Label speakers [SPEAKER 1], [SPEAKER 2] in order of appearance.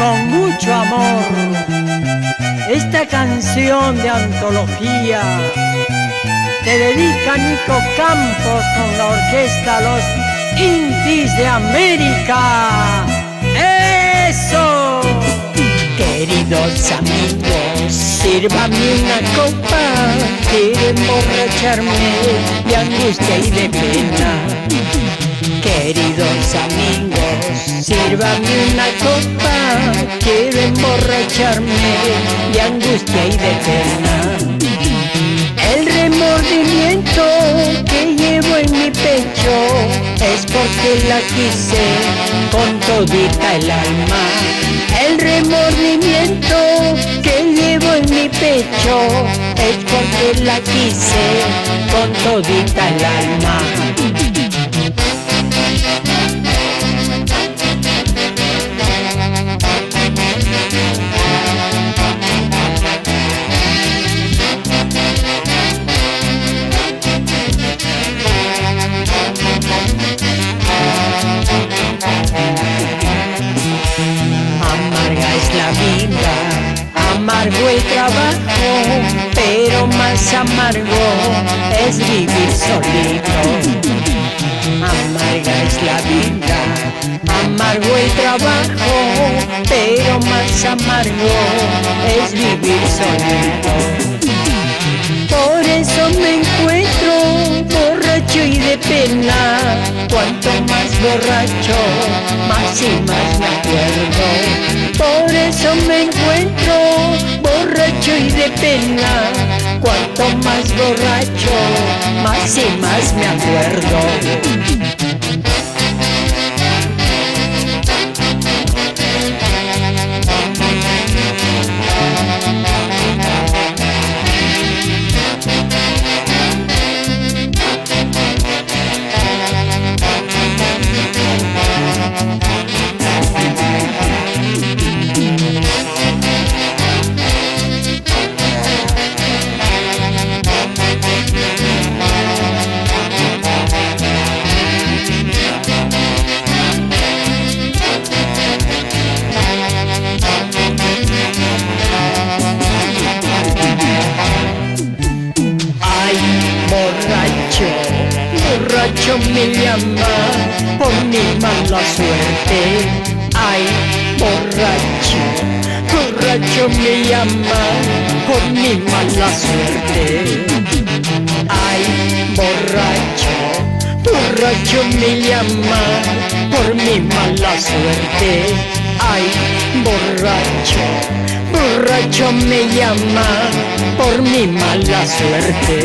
[SPEAKER 1] con mucho amor esta canción de antología que dedica Nico Campos con la orquesta Los Intis de América. ¡Eso! Queridos amigos, sírvame una copa, quiero emborracharme de angustia y de pena. Queridos amigos, sírvame una copa, quiero emborracharme de angustia y de pena. El remordimiento que llevo en mi pecho es porque la quise con todita el alma. El remordimiento que llevo en mi pecho es porque la quise con todita el alma. La vida, amargo el trabajo, pero más amargo es vivir solito. Amarga es la vida, amargo el trabajo, pero más amargo es vivir solito. Por eso me encuentro borracho y de pena. Cuanto más borracho, más y más me acuerdo. Por eso me encuentro borracho y de pena. Cuanto más borracho, más y más me acuerdo. Borracho me llama por mi mala suerte. Ay, borracho, borracho me llama por mi mala suerte. Ay, borracho, borracho me llama por mi mala suerte. Ay, borracho, borracho me llama por mi mala suerte.